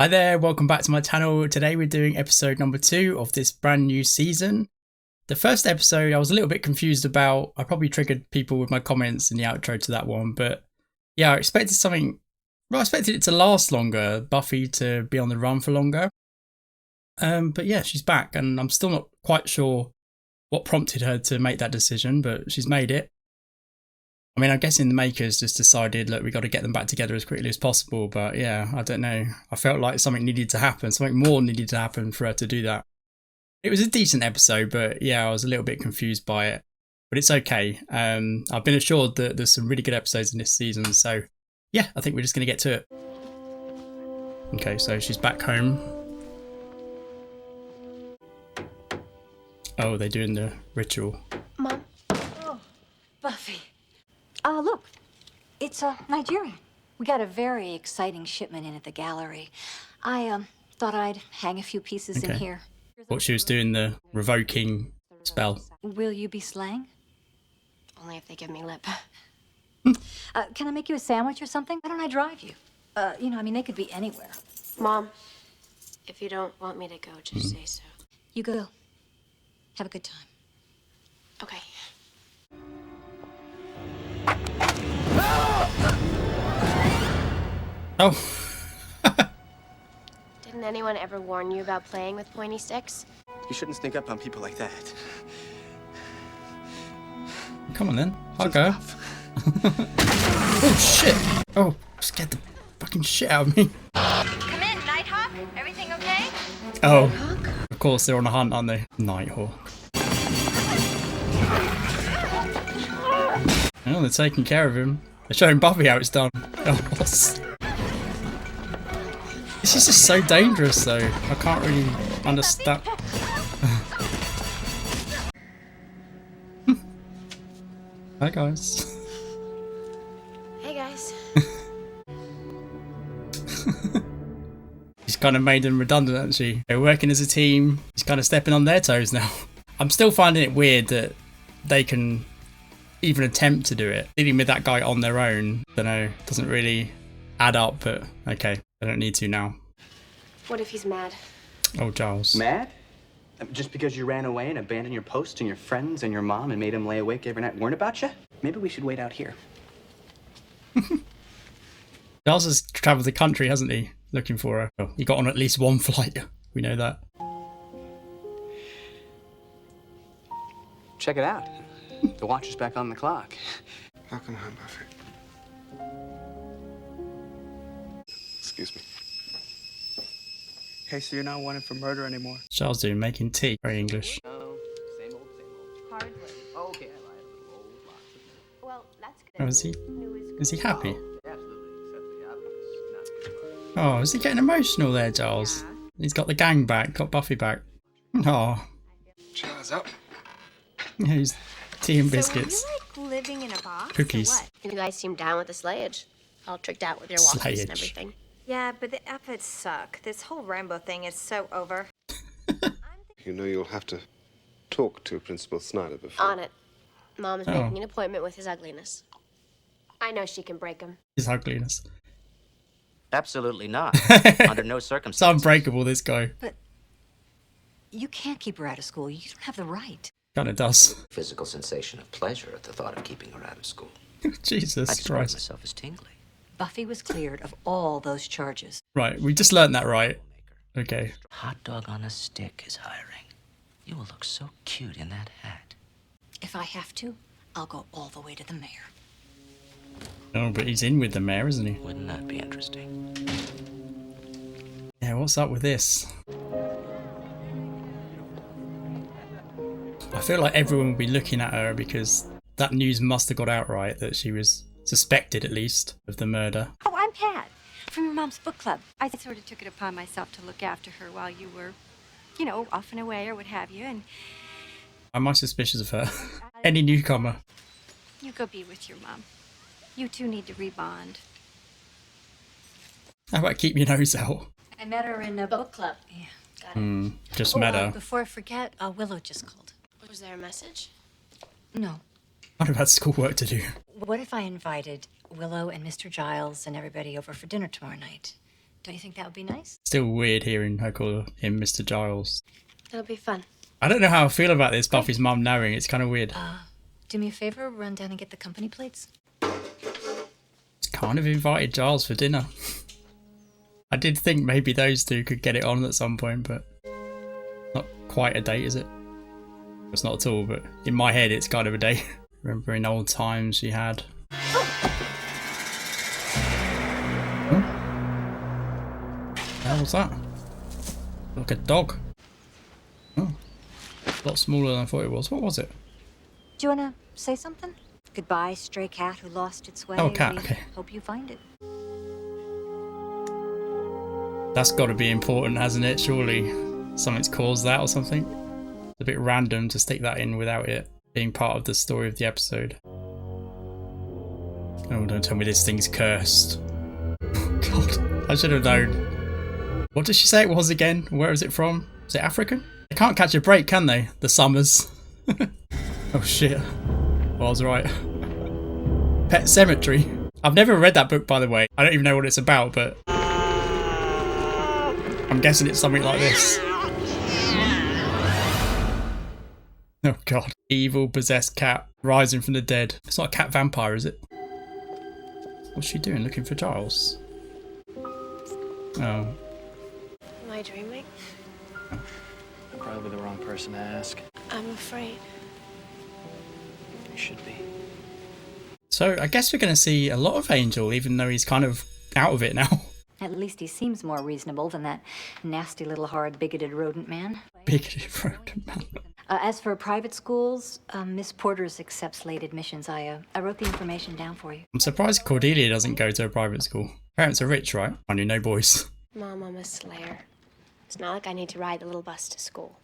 Hi there, welcome back to my channel. Today we're doing episode number 2 of this brand new season. The first episode I was a little bit confused about. I probably triggered people with my comments in the outro to that one, but yeah, I expected something. Well, I expected it to last longer, Buffy to be on the run for longer. But yeah, she's back, and I'm still not quite sure what prompted her to make that decision, but she's made it. I mean, I'm guessing the makers just decided, look, we got to get them back together as quickly as possible. But yeah, I don't know. I felt like something needed to happen. Something more needed to happen for her to do that. It was a decent episode, but yeah, I was a little bit confused by it. But it's okay. I've been assured that there's some really good episodes in this season. So yeah, I think we're just going to get to it. Okay, so she's back home. Oh, they're doing the ritual. Mom. Oh, Buffy. Look, it's Nigerian. We got a very exciting shipment in at the gallery. I thought I'd hang a few pieces in here. What she was doing, the revoking spell. Will you be slaying? Only if they give me lip. Can I make you a sandwich or something? Why don't I drive you? I mean, they could be anywhere. Mom, if you don't want me to go, just say so. You go. Have a good time. Okay. Oh. Didn't anyone ever warn you about playing with pointy sticks? You shouldn't sneak up on people like that. Come on then, I'll go. Oh shit! Oh, scared the fucking shit out of me. Come in, Nighthawk. Everything okay? Oh, of course they're on a hunt, aren't they? Nighthawk. Oh, they're taking care of him. They're showing Buffy how it's done. Oh, this is just so dangerous, though. I can't really understand. Hi guys. Hey guys. She's kind of made them redundant, hasn't she? They're working as a team. She's kind of stepping on their toes now. I'm still finding it weird that they can even attempt to do it. Dealing with that guy on their own, don't know, doesn't really add up, but okay, I don't need to now. What if he's mad? Oh, Giles. Mad? Just because you ran away and abandoned your post and your friends and your mom and made him lay awake every night and warn about you? Maybe we should wait out here. Giles has travelled the country, hasn't he? Looking for her. Oh, he got on at least one flight. We know that. Check it out. The watch is back on the clock. Welcome home, Buffy. Excuse me. Hey, so you're not wanted for murder anymore? Giles doing making tea. Very English. Oh, same old, same old. Hardly. Oh, okay, I lied. A little old, lots of milk. Well, that's good. Oh, is he happy? Absolutely, except the obvious. Not too much. Oh, is he getting emotional there, Giles? He's got the gang back, got Buffy back. Oh, Cheers up. yeah, he's tea and biscuits. So are you like living in a box? Cookies. Or what? You guys seem down with the slayage. All tricked out with your walkies Slayage. and everything. Yeah, but the outfits suck. This whole rainbow thing is so over. You know you'll have to talk to Principal Snyder before. On it. Mom is making an appointment with his ugliness. I know she can break him. His ugliness. Absolutely not. Under no It's circumstances. unbreakable, this guy. But you can't keep her out of school. You don't have the right. Kinda does. Physical sensation of pleasure at the thought of keeping her out of school. Jesus I describe Christ. myself as tingly. Buffy was cleared of all those charges. Right, we just learned that right. Okay. Hot dog on a stick is hiring. You will look so cute in that hat. If I have to, I'll go all the way to the mayor. Oh, but he's in with the mayor, isn't he? Wouldn't that be interesting? Yeah, what's up with this? I feel like everyone will be looking at her because that news must have got out right, that she was suspected at least of the murder. Oh, I'm Pat from your mom's book club. I sort of took it upon myself to look after her while you were, off and away or what have you. And Am I suspicious of her? Any newcomer? you go be with your mom. You two need to rebond. How about keep your nose out? I met her in a book club. Yeah. Got it. Just met her. Before I forget, Willow just called. Was there a message? No. I'd have had schoolwork to do. What if I invited Willow and Mr. Giles and everybody over for dinner tomorrow night? Don't you think that would be nice? Still weird hearing her call him Mr. Giles. It'll be fun. I don't know how I feel about this Buffy's mum knowing. It's kind of weird. Do me a favor, run down and get the company plates. It's kind of invited Giles for dinner. I did think maybe those two could get it on at some point, but not quite a date, is it? It's not at all, but in my head it's kind of a date. Remember in old times she had... Huh? What was that? Like a dog. Oh. A lot smaller than I thought it was. What was it? Do you want to say something? Goodbye, stray cat who lost its way. Oh, cat, We okay. Hope you find it. That's got to be important, hasn't it? Surely something's caused that or something. It's a bit random to stick that in without it being part of the story of the episode. Oh, don't tell me this thing's cursed. God, I should have known. What did she say it was again? Where is it from? Is it African? They can't catch a break, can they? The Summers. Oh shit. Well, I was right. Pet Cemetery. I've never read that book, by the way. I don't even know what it's about, but I'm guessing it's something like this. Oh god. Evil possessed cat rising from the dead. It's not a cat vampire, is it? What's she doing? Looking for Giles? Oh. Am I dreaming? Probably the wrong person to ask. I'm afraid. You should be. So I guess we're going to see a lot of Angel, even though he's kind of out of it now. At least he seems more reasonable than that nasty little hard bigoted rodent man. Bigoted rodent man. As for private schools, Miss Porter's accepts late admissions. I wrote the information down for you. I'm surprised Cordelia doesn't go to a private school. Parents are rich, right? I knew no boys. Mom, I'm a slayer. It's not like I need to ride the little bus to school.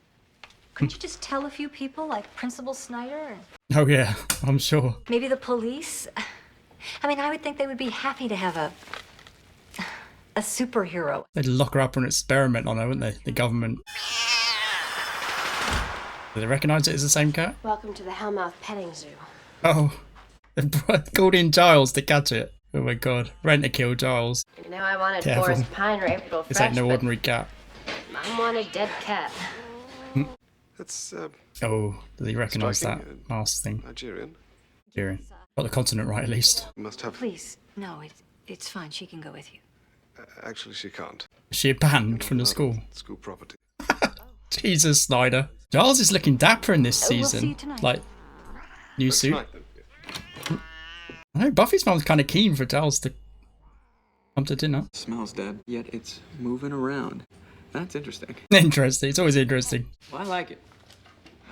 Couldn't you just tell a few people, like Principal Snyder? Oh yeah, I'm sure. Maybe the police? I mean, I would think they would be happy to have a superhero. They'd lock her up and experiment on her, wouldn't they? The government. Do they recognise it as the same cat? Welcome to the Hellmouth Petting Zoo. Oh. They've called in Giles to catch it. Oh my god. Rent-a-kill Giles. You know I wanted Careful. Forest Pine real fresh, This ain't no but ordinary cat. Mom wanted dead cat. That's Oh, does he recognise that striking, mask thing? Nigerian. Nigerian. Got the continent right at least. Must have. Please, no, it's fine. She can go with you. Actually, she can't. Is she banned from the school? School property. Jesus, Snyder. Giles is looking dapper in this We'll season. see you tonight. Like, new Looks suit. like them. I know Buffy's mom's kind of keen for Giles to come to dinner. Smells dead, yet it's moving around. That's interesting. Interesting. It's always interesting. Well, I like it.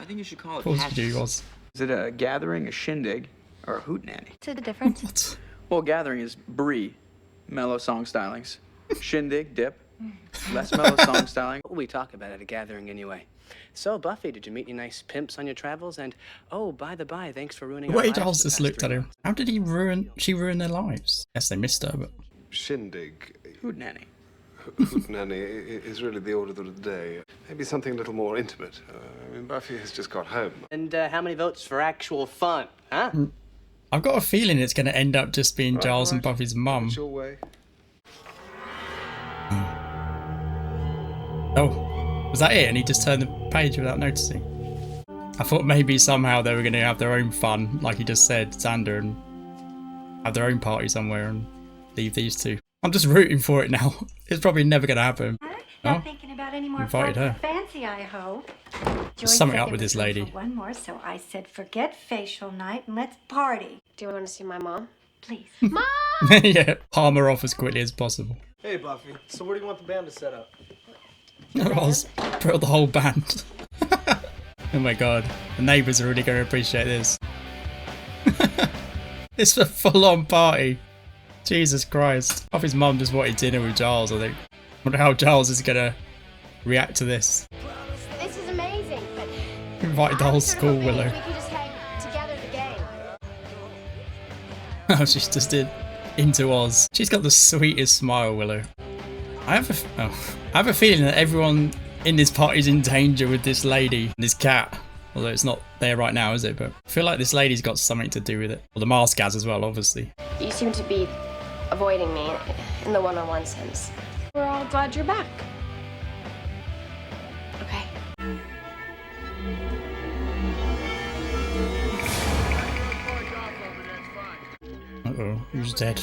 I think you should call it Of course you patches. do, Oz. Is it a gathering, a shindig, or a hootenanny? What's the difference? What? Well, gathering is brie, mellow song stylings. Shindig, dip, less mellow song styling. What will we talk about at a gathering anyway? So, Buffy, did you meet any nice pimps on your travels? And, oh, by the by, thanks for ruining The our way lives Giles for the just past looked 3 at him. months. How did she ruin their lives? Yes, they missed her, but Shindig. Hootenanny. Hootenanny is really the order of the day. Maybe something a little more intimate. I mean, Buffy has just got home. And how many votes for actual fun, huh? I've got a feeling it's going to end up just being Right, Giles and right. Buffy's mum. It's your way. Oh, was that it? And he just turned the page without noticing. I thought maybe somehow they were going to have their own fun, like he just said, Xander, and have their own party somewhere and leave these two. I'm just rooting for it now. It's probably never going to happen. Not Oh. thinking about any more Invited flights her. of fancy, I hope. Joy something said up there with was this room lady. for one more, so I said, forget facial night and let's party. Do you want to see my mom? Please. Yeah, palm her off as quickly as possible. Hey, Buffy. So where do you want the band to set up? Oz brought the whole band. Oh my god, the neighbours are really going to appreciate this. It's a full-on party. Jesus Christ. Buffy's mum just wanted dinner with Giles, I think. Wonder how Giles is going to react to this. This is amazing, but Invited the whole school, Willow. we could just hang together the gang. Oh, she's just did into Oz. She's got the sweetest smile, Willow. I have a feeling that everyone in this party is in danger with this lady and this cat. Although it's not there right now, is it? But I feel like this lady's got something to do with it. Well, the mask has as well, obviously. You seem to be avoiding me in the one-on-one sense. We're all glad you're back. Okay. Uh-oh, who's dead?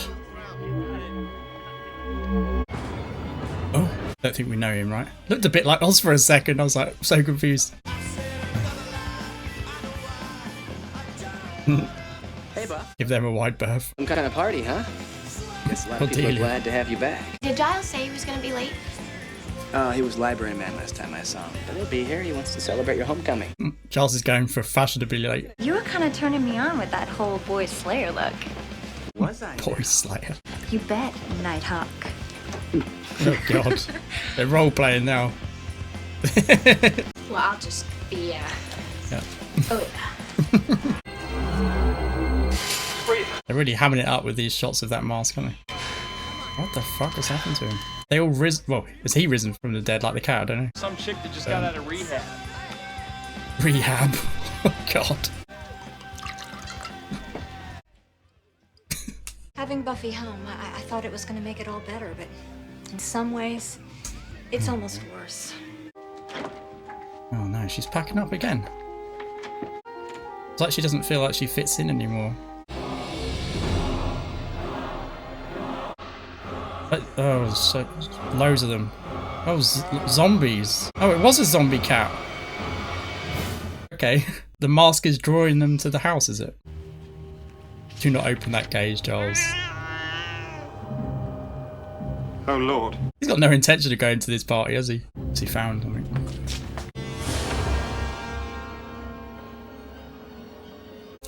Oh, don't think we know him, right? Looked a bit like Oz for a second. I was like, so confused. Hey, Buff. Give them a wide berth. Some kind of party, huh? Guess a lot of Oh, people are dear. glad to have you back. Did Giles say he was gonna be late? He was library man last time I saw him. But he'll be here. He wants to celebrate your homecoming. Giles is going for fashionably late. You were kind of turning me on with that whole boy slayer look. Was I? Boy Slayer. You bet, Nighthawk. Oh god. They're role playing now. Well, I'll just be, Yeah. oh, They're really hamming it up with these shots of that mask, aren't they? What the fuck has happened to him? They all well, is he risen from the dead like the cat? I don't know. Some chick that just got out of rehab. Rehab. Oh god. Having Buffy home, I thought it was going to make it all better, but in some ways, it's almost worse. Oh no, she's packing up again. It's like she doesn't feel like she fits in anymore. Oh, so loads of them. Oh, zombies. Oh, it was a zombie cat. Okay, the mask is drawing them to the house, is it? Do not open that cage, Giles. Oh, Lord. He's got no intention of going to this party, has he? Has he found something?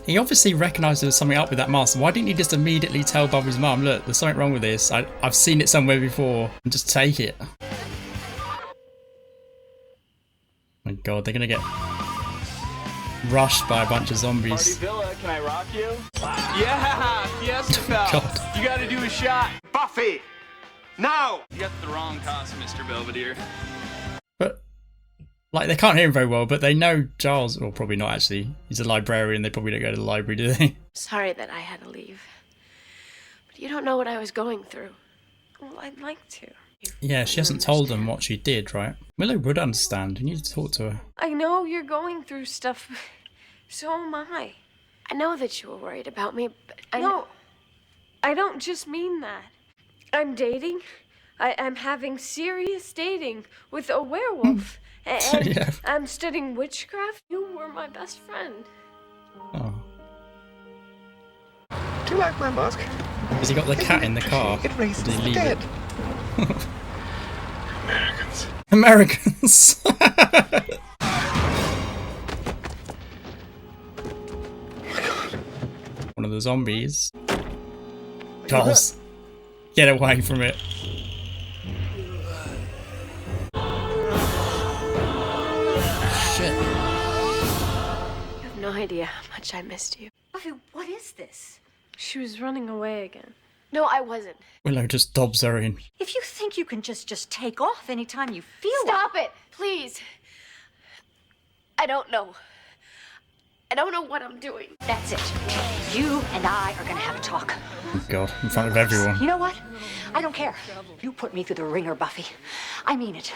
He obviously recognised there was something up with that mask. Why didn't he just immediately tell Buffy's mum, look, there's something wrong with this. I've seen it somewhere before. And just take it. My god, they're going to get rushed by a bunch of Party zombies. Villa, can I rock you? Yeah, Fiesta Bell. God. You gotta do a shot. Buffy! Now! You got the wrong cost, Mr. Belvedere. But, like, they can't hear him very well, but they know Giles, or probably not actually. He's a librarian. They probably don't go to the library, do they? sorry that I had to leave. But you don't know what I was going through. Well, I'd like to. Yeah, she hasn't told them what she did, right? Willow would understand. You need to talk to her. I know you're going through stuff. So am I. I know that you were worried about me, but No, I don't just mean that. I'm dating. I'm having serious dating with a werewolf. And Yeah. I'm studying witchcraft. You were my best friend. Oh. Do you like my mask? Has he got the cat in the car? It raises Did he the leave dead. it? Americans. Americans! One of the zombies. Giles, get away from it. Shit. You have no idea how much I missed you. Buffy, what is this? She was running away again. No, I wasn't. Willow just dobs her in. If you think you can just take off anytime you feel Stop it, please. I don't know. I don't know what I'm doing. That's it. You and I are gonna have a talk. Oh God, in front of everyone. You know what? I don't care. You put me through the ringer, Buffy. I mean it.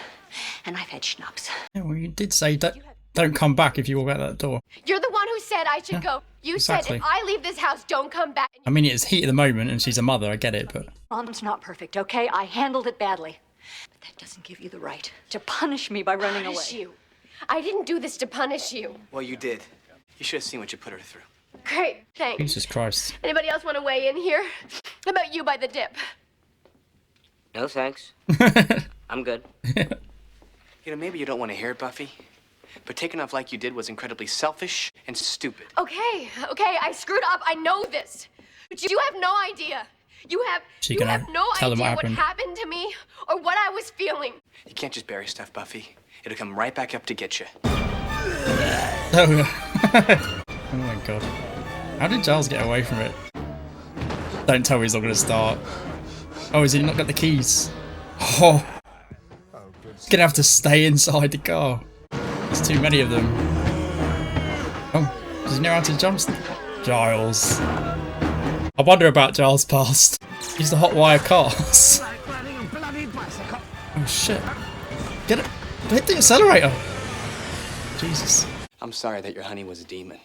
And I've had schnapps. Yeah, well, you did say don't come back if you walk out that door. You're the one who said I should go. You exactly. said if I leave this house, don't come back. I mean, it's heat of the moment and she's a mother, I get it, but... Mom's not perfect, okay? I handled it badly. But that doesn't give you the right to punish me by running Punish away. you. I didn't do this to punish you. Well, you did. You should have seen what you put her through. Great, thanks. Jesus Christ. Anybody else want to weigh in here? How about you by the dip? No, thanks. I'm good. You know, maybe you don't want to hear it, Buffy, but taking off like you did was incredibly selfish and stupid. Okay, I screwed up. I know this. But you have no idea. You have no tell them idea what what happened to me or what I was feeling. You can't just bury stuff, Buffy. It'll come right back up to get you. Oh my God. How did Giles get away from it? Don't tell me he's not going to start. Oh, has he not got the keys? Oh. He's going to have to stay inside the car. There's too many of them. Oh, does he know how to jump? Giles. I wonder about Giles' past. He's the hot wire cars. Oh shit. Get it. Hit the accelerator. Jesus. I'm sorry that your honey was a demon,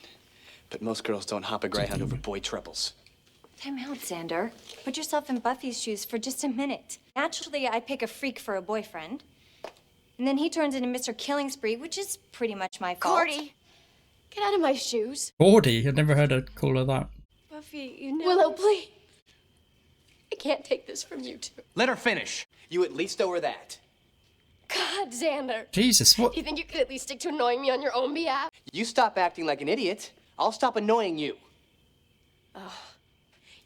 but most girls don't hop a greyhound over boy troubles. Time out, Xander. Put yourself in Buffy's shoes for just a minute. Naturally, I pick a freak for a boyfriend. And then he turns into Mr. Killing Spree, which is pretty much my fault. Cordy, get out of my shoes. Gordy. I've never heard her call her that. Buffy, you know. Willow, please. I can't take this from you two. Let her finish. You at least owe her that. God, Xander. Jesus, what? You think you could at least stick to annoying me on your own behalf? You stop acting like an idiot, I'll stop annoying you.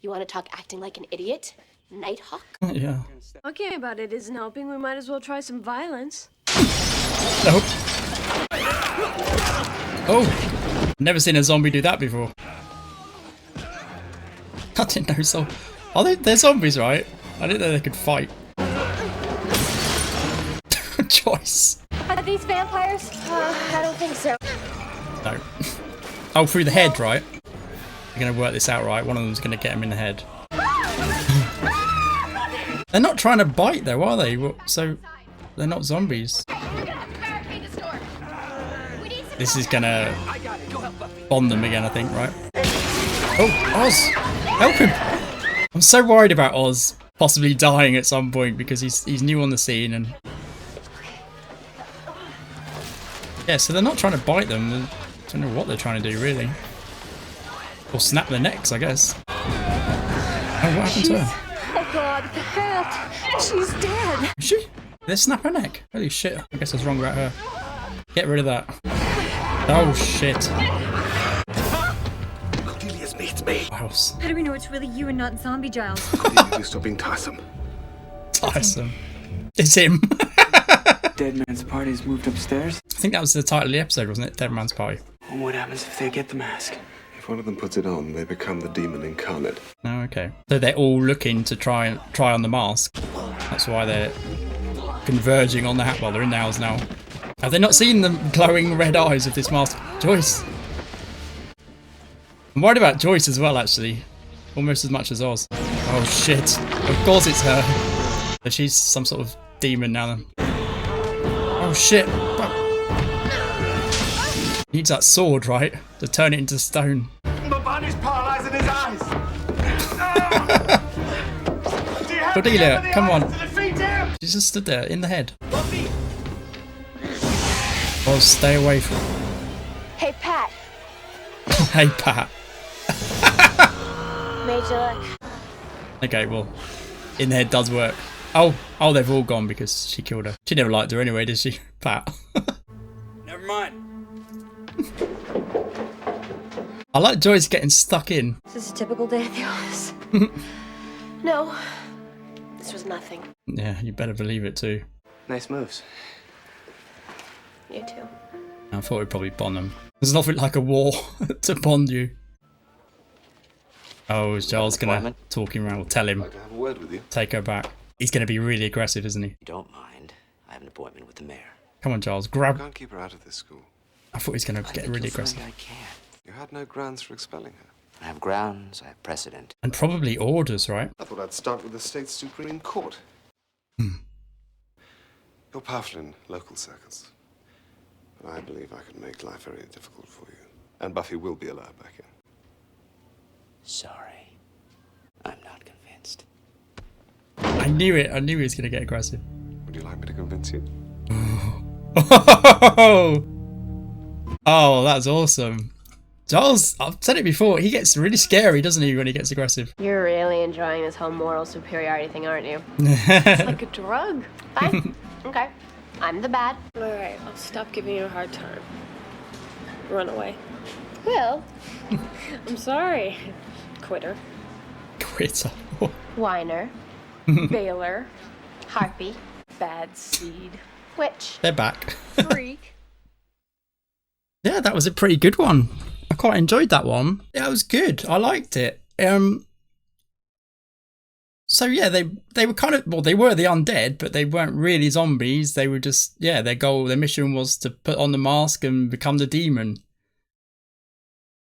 You want to talk acting like an idiot? Nighthawk? Yeah. Talking about it isn't helping. We might as well try some violence. Nope. Oh. Never seen a zombie do that before. I didn't know so. Are they're zombies, right? I didn't know they could fight. Choice. Are these vampires? I don't think so. No. Oh, through the head, right? They're gonna work this out, right? One of them's gonna get him in the head. They're not trying to bite though, are they? So they're not zombies. This is gonna bond them again, I think, right? Oh, Oz! Help him! I'm so worried about Oz possibly dying at some point because he's new on the scene and... Yeah, so they're not trying to bite them. I don't know what they're trying to do, really. Or snap their necks, I guess. Oh, what happened to her? Oh God, Pat! She's dead! Is she? They snap her neck? Holy shit. I guess I was wrong about her. Get rid of that. Oh, shit. Cordelia, it's me. Wow. How do we know it's really you and not Zombie Giles? Cordelia, you stop being tiresome. Tiresome. It's him. Dead Man's Party's moved upstairs. I think that was the title of the episode, wasn't it? Dead Man's Party. And what happens if they get the mask? If one of them puts it on, they become the demon incarnate. Oh, okay. So they're all looking to try on the mask. That's why they're converging on the hat. Well, they're in the house now. Have they not seen the glowing red eyes of this mask? Joyce. I'm worried about Joyce as well, actually. Almost as much as Oz. Oh, shit. Of course it's her. But she's some sort of demon now then. Oh, shit. Needs that sword, right? To turn it into stone. The body's paralyzing his eyes. Cordelia, come on. She just stood there in the head. Buffy. Oh, stay away from. Hey, Pat. Hey, Pat. Major luck. Okay, well, in the head does work. Oh, they've all gone because she killed her. She never liked her anyway, did she, Pat? Never mind. I like Joyce getting stuck in. Is this a typical day at the office? No, this was nothing. Yeah, you better believe it too. Nice moves. You too. I thought we'd probably bond them. There's nothing like a war to bond you. Oh, is Giles gonna talk him around? We'll tell him. I'd like to have a word with you. Take her back. He's gonna be really aggressive, isn't he? You don't mind. I have an appointment with the mayor. Come on, Giles, I grab. can't keep her out of this school. I thought he was gonna I get think really you'll find aggressive. I can. You had no grounds for expelling her. I have grounds. I have precedent. And probably orders, right? I thought I'd start with the state's Supreme Court. You're powerful in local circles. But I believe I can make life very difficult for you. And Buffy will be allowed back in. Sorry. I'm not convinced. I knew it. I knew he was gonna get aggressive. Would you like me to convince you? Oh, that's awesome. Giles, I've said it before, he gets really scary, doesn't he, when he gets aggressive? You're really enjoying this whole moral superiority thing, aren't you? It's like a drug. Fine. Okay. I'm the bad. All right, I'll stop giving you a hard time. Run away. Well, I'm sorry. Quitter. Quitter. Whiner. Bailer. Harpy. Bad seed. Witch. They're back. Freak. Yeah, that was a pretty good one. I quite enjoyed that one. Yeah, it was good. I liked it. So yeah, they were kind of, well, they were the undead, but they weren't really zombies. They were just, yeah, their mission was to put on the mask and become the demon.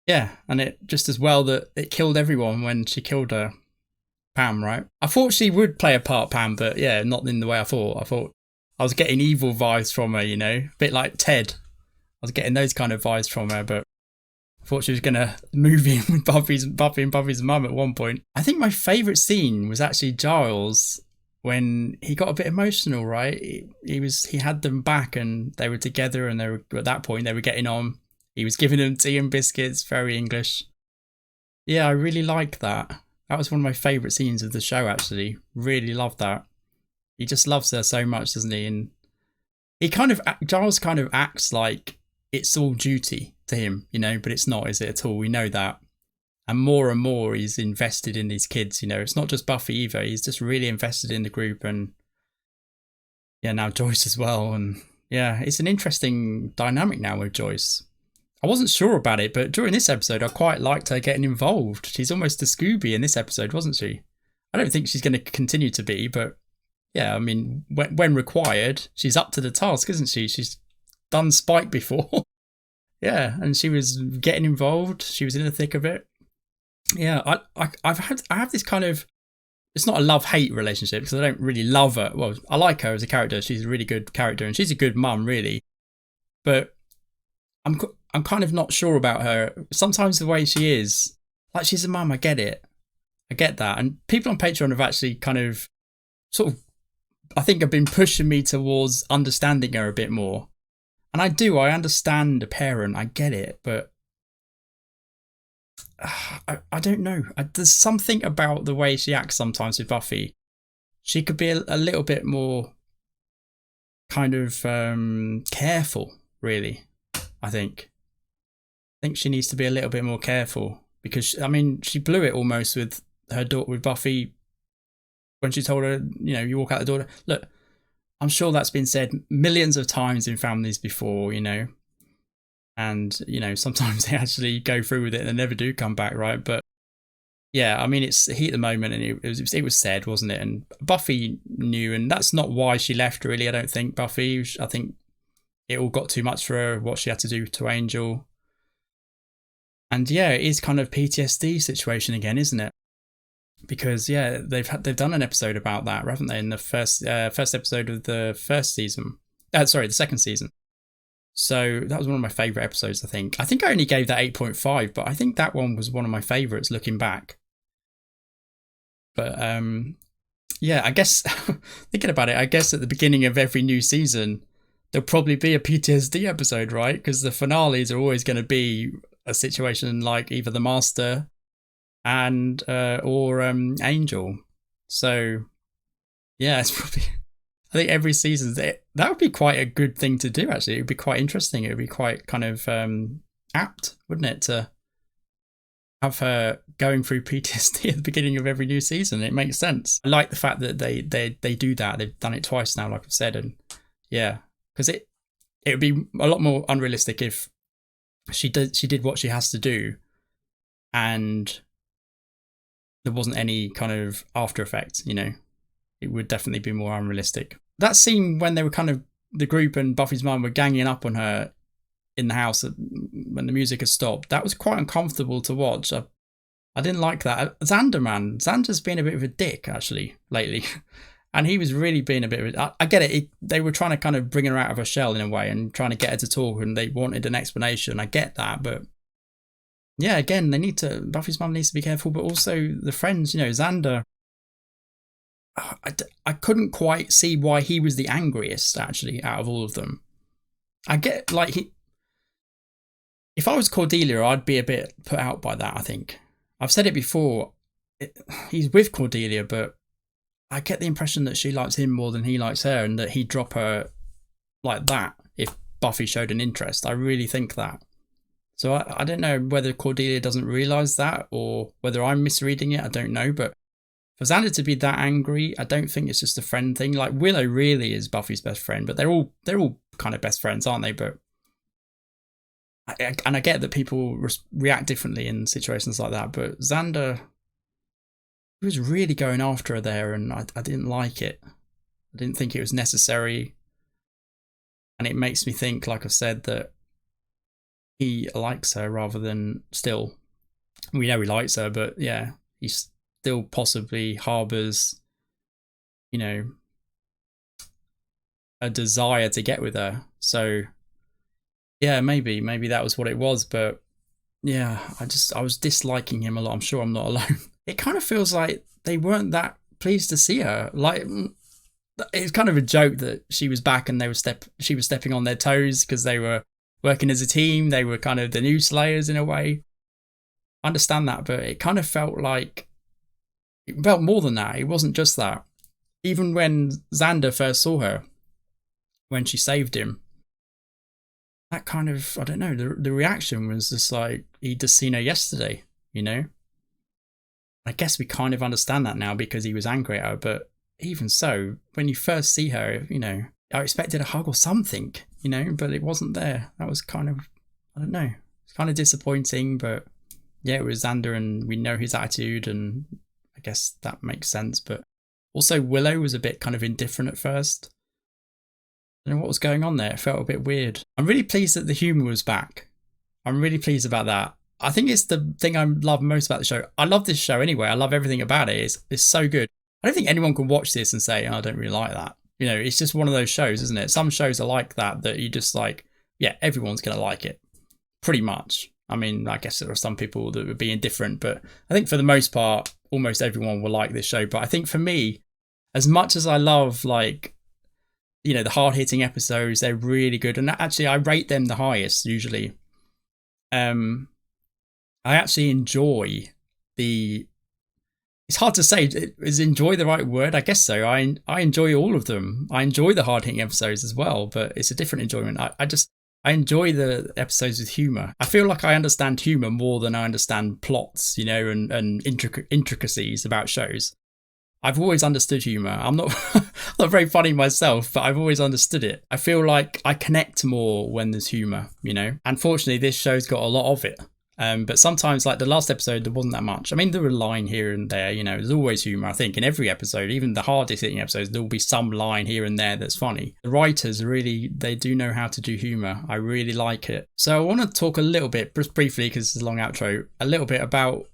Yeah, and it just as well that it killed everyone when she killed her, Pam, right? I thought she would play a part, Pam, but yeah, not in the way I thought. I thought I was getting evil vibes from her, you know, a bit like Ted. I was getting those kind of vibes from her, but I thought she was gonna move in with Buffy and Buffy's mum at one point. I think my favourite scene was actually Giles when he got a bit emotional. Right, he had them back and they were together, and they were at that point they were getting on. He was giving them tea and biscuits, very English. Yeah, I really like that. That was one of my favourite scenes of the show. Actually, really loved that. He just loves her so much, doesn't he? And Giles kind of acts like it's all duty to him, you know, but it's not, is it at all? We know that. And more he's invested in these kids, you know. It's not just Buffy either. He's just really invested in the group, and yeah, now Joyce as well. And yeah, it's an interesting dynamic now with Joyce. I wasn't sure about it, but during this episode, I quite liked her getting involved. She's almost a Scooby in this episode, wasn't she? I don't think she's going to continue to be, but yeah, I mean, when required, she's up to the task, isn't she? She's done Spike before. Yeah, and she was getting involved. She was in the thick of it. Yeah, I have this kind of, it's not a love-hate relationship because I don't really love her. Well, I like her as a character. She's a really good character and she's a good mum, really. But I'm kind of not sure about her. Sometimes the way she is, like, she's a mum, I get it. I get that. And people on Patreon have actually kind of sort of, I think, have been pushing me towards understanding her a bit more. And I understand a parent, I get it, but I don't know. There's something about the way she acts sometimes with Buffy. She could be a little bit more kind of careful, really, I think. I think she needs to be a little bit more careful because, I mean, she blew it almost with her daughter, with Buffy, when she told her, you know, you walk out the door. Look, I'm sure that's been said millions of times in families before, you know, and, you know, sometimes they actually go through with it and they never do come back, right? But yeah, I mean, it's the heat of the moment, and it was said, wasn't it? And Buffy knew, and that's not why she left, really. I don't think Buffy. I think it all got too much for her, what she had to do to Angel. And yeah, it is kind of PTSD situation again, isn't it? Because yeah, they've done an episode about that, haven't they? In the first episode of the first season. The second season. So that was one of my favourite episodes, I think. I think I only gave that 8.5, but I think that one was one of my favourites looking back. But yeah, I guess thinking about it, I guess at the beginning of every new season, there'll probably be a PTSD episode, right? Because the finales are always going to be a situation like either the Master and or Angel. So yeah, it's probably, I think every season that would be quite a good thing to do. Actually, it would be quite interesting. It would be quite kind of apt, wouldn't it, to have her going through PTSD at the beginning of every new season. It makes sense. I like the fact that they do that. They've done it twice now, like I've said, and yeah, because it would be a lot more unrealistic if she did what she has to do, and there wasn't any kind of after effect. You know, it would definitely be more unrealistic. That scene when they were kind of, the group and Buffy's mum were ganging up on her in the house when the music had stopped, that was quite uncomfortable to watch. I didn't like that. Xander's been a bit of a dick actually lately, and he was really being a bit of a, I get it. They were trying to kind of bring her out of her shell in a way and trying to get her to talk, and they wanted an explanation. I get that, but yeah, again, Buffy's mum needs to be careful, but also the friends, you know, Xander. I couldn't quite see why he was the angriest actually out of all of them. I get, like, if I was Cordelia, I'd be a bit put out by that, I think. I've said it before, he's with Cordelia, but I get the impression that she likes him more than he likes her, and that he'd drop her like that if Buffy showed an interest. I really think that. So I don't know whether Cordelia doesn't realise that, or whether I'm misreading it, I don't know, but for Xander to be that angry, I don't think it's just a friend thing. Like, Willow really is Buffy's best friend, but they're all kind of best friends, aren't they? But I get that people react differently in situations like that, but Xander, he was really going after her there, and I didn't like it. I didn't think it was necessary, and it makes me think, like I've said, that he likes her rather than still. We know he likes her, but yeah, he's still possibly harbours, you know, a desire to get with her. So yeah, maybe that was what it was. But yeah, I was disliking him a lot. I'm sure I'm not alone. It kind of feels like they weren't that pleased to see her. Like, it's kind of a joke that she was back and she was stepping on their toes because they were working as a team. They were kind of the new Slayers in a way. I understand that, but it kind of felt like it felt more than that. It wasn't just that. Even when Xander first saw her, when she saved him, that kind of, I don't know, the reaction was just like he'd just seen her yesterday, you know? I guess we kind of understand that now because he was angry at her, but even so, when you first see her, you know, I expected a hug or something, you know, but it wasn't there. That was kind of, I don't know, it's kind of disappointing, but yeah, it was Xander and we know his attitude and I guess that makes sense. But also Willow was a bit kind of indifferent at first. I don't know what was going on there. It felt a bit weird. I'm really pleased that the humour was back. I'm really pleased about that. I think it's the thing I love most about the show. I love this show anyway. I love everything about it. It's so good. I don't think anyone can watch this and say, oh, I don't really like that. You know, it's just one of those shows, isn't it? Some shows are like that you just like, yeah, everyone's going to like it. Pretty much. I mean, I guess there are some people that would be indifferent, but I think for the most part, almost everyone will like this show. But I think for me, as much as I love, like, you know, the hard-hitting episodes, they're really good. And actually, I rate them the highest, usually. I actually enjoy it's hard to say, is enjoy the right word? I guess so. I enjoy all of them. I enjoy the hard-hitting episodes as well, but it's a different enjoyment. I enjoy the episodes with humour. I feel like I understand humour more than I understand plots, you know, and intricacies about shows. I've always understood humour. I'm not not very funny myself, but I've always understood it. I feel like I connect more when there's humour, you know. Unfortunately, this show's got a lot of it. But sometimes, like the last episode, there wasn't that much. I mean, there were a line here and there, you know, there's always humour, I think, in every episode. Even the hardest hitting episodes, there will be some line here and there that's funny. The writers really, they do know how to do humour. I really like it. So I want to talk a little bit, just briefly, because it's a long outro, a little bit about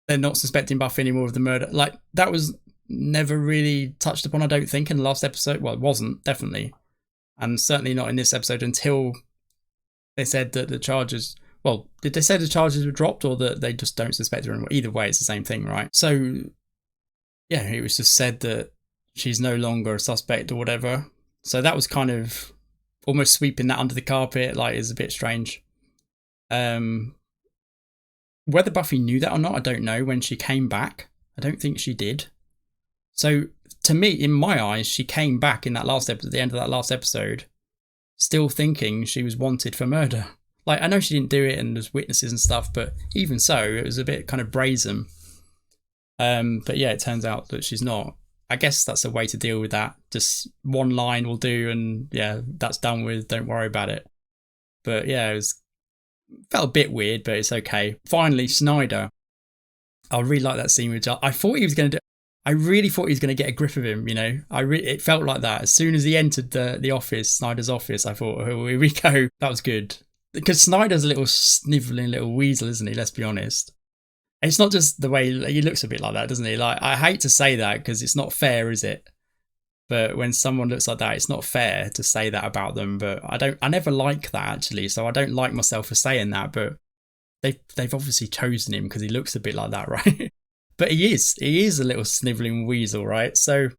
they're not suspecting Buffy anymore of the murder. Like, that was never really touched upon, I don't think, in the last episode. Well, it wasn't, definitely. And certainly not in this episode until they said that the charges, well, did they say the charges were dropped or that they just don't suspect her anymore? Either way, it's the same thing, right? So, yeah, it was just said that she's no longer a suspect or whatever. So that was kind of almost sweeping that under the carpet, like, is a bit strange. Whether Buffy knew that or not, I don't know. When she came back, I don't think she did. So, to me, in my eyes, she came back in that last episode, at the end of that last episode, still thinking she was wanted for murder. Like, I know she didn't do it and there's witnesses and stuff, but even so, it was a bit kind of brazen. But yeah, it turns out that she's not. I guess that's a way to deal with that. Just one line will do and yeah, that's done with. Don't worry about it. But yeah, felt a bit weird, but it's okay. Finally, Snyder. I really like that scene with Giles. I really thought he was going to get a grip of him, you know. It felt like that. As soon as he entered the office, Snyder's office, I thought, oh, here we go. That was good. Because Snyder's a little snivelling little weasel, isn't he? Let's be honest. It's not just the way he looks a bit like that, doesn't he? Like, I hate to say that because it's not fair, is it? But when someone looks like that, it's not fair to say that about them. But I never like that, actually. So I don't like myself for saying that. But they've obviously chosen him because he looks a bit like that, right? But he is a little snivelling weasel, right? So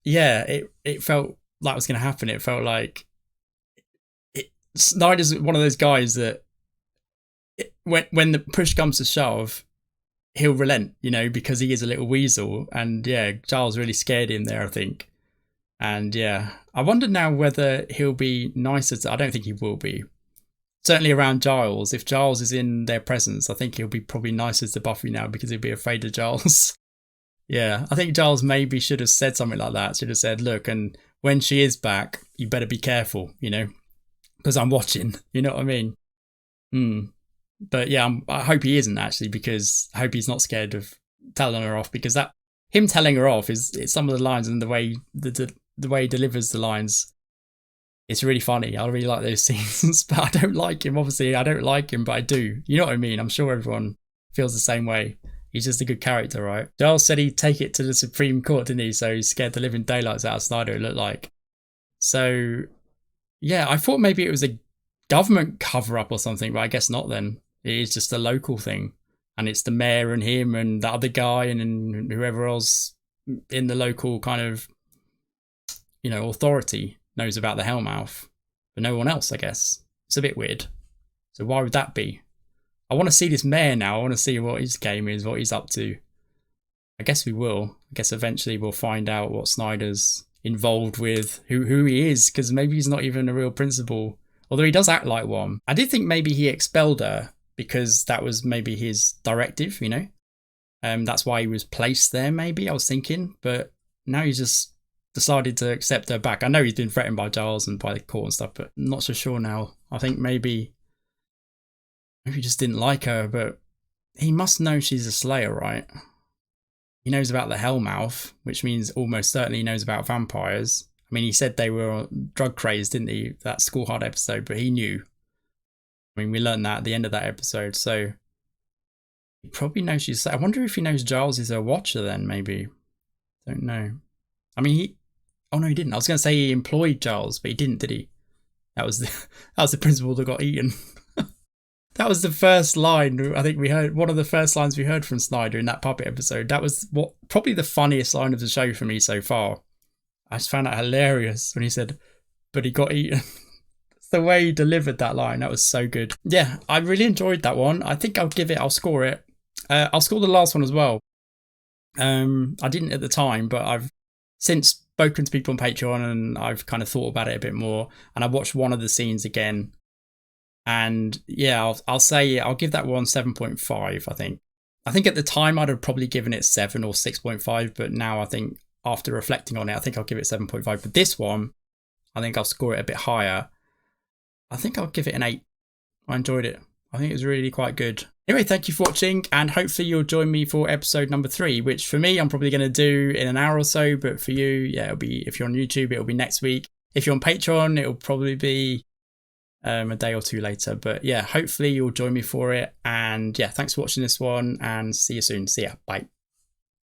yeah, it felt like it was going to happen. It felt like Snyder's one of those guys that when the push comes to shove, he'll relent, you know, because he is a little weasel. And yeah, Giles really scared him there, I think. And yeah, I wonder now whether he'll be nicer I don't think he will be. Certainly around Giles. If Giles is in their presence, I think he'll be probably nicer to Buffy now because he'll be afraid of Giles. Yeah, I think Giles maybe should have said something like that. Should have said, look, and when she is back, you better be careful, you know, because I'm watching. You know what I mean? But yeah, I hope he isn't actually, because I hope he's not scared of telling her off, because that him telling her off is some of the lines and the way the way he delivers the lines. It's really funny. I really like those scenes, but I don't like him. Obviously, I don't like him, but I do. You know what I mean? I'm sure everyone feels the same way. He's just a good character, right? Giles said he'd take it to the Supreme Court, didn't he? So he scared the living daylights out of Snyder, it looked like. So, yeah, I thought maybe it was a government cover-up or something, but I guess not then. It is just a local thing. And it's the mayor and him and the other guy and whoever else in the local kind of, authority knows about the Hellmouth. But no one else, I guess. It's a bit weird. So why would that be? I want to see this mayor now. I want to see what his game is, what he's up to. I guess we will. I guess eventually we'll find out what Snyder's involved with, who he is, because maybe he's not even a real principal. Although he does act like one. I did think maybe he expelled her because that was maybe his directive, that's why he was placed there, maybe, I was thinking. But now he's just decided to accept her back. I know he's been threatened by Giles and by the court and stuff, but I'm not so sure now. I think maybe he just didn't like her, but he must know she's a Slayer, right? He knows about the Hellmouth, which means almost certainly he knows about vampires. I mean, he said they were drug crazed, didn't he? That School Hard episode, but he knew. I mean, we learned that at the end of that episode, so he probably knows she's... I wonder if he knows Giles is a Watcher then, maybe. Don't know. I mean, oh no, he didn't. I was going to say he employed Giles, but he didn't, did he? That was the principal that got eaten. That was the first line I think we heard. One of the first lines we heard from Snyder in that puppet episode. That was probably the funniest line of the show for me so far. I just found it hilarious when he said, "But he got eaten." The way he delivered that line, that was so good. Yeah, I really enjoyed that one. I think I'll score it. I'll score the last one as well. I didn't at the time, but I've since spoken to people on Patreon and I've kind of thought about it a bit more. And I watched one of the scenes again. And yeah, I'll say I'll give that one 7.5, I think. I think at the time I'd have probably given it 7 or 6.5, but now I think after reflecting on it, I think I'll give it 7.5. But this one, I think I'll score it a bit higher. I think I'll give it an 8. I enjoyed it. I think it was really quite good. Anyway, thank you for watching, and hopefully you'll join me for episode number 3, which for me, I'm probably going to do in an hour or so, but for you, yeah, it'll be, if you're on YouTube, it'll be next week. If you're on Patreon, it'll probably be a day or two later. But yeah, hopefully you'll join me for it. And yeah, thanks for watching this one, and see you soon. See ya. Bye.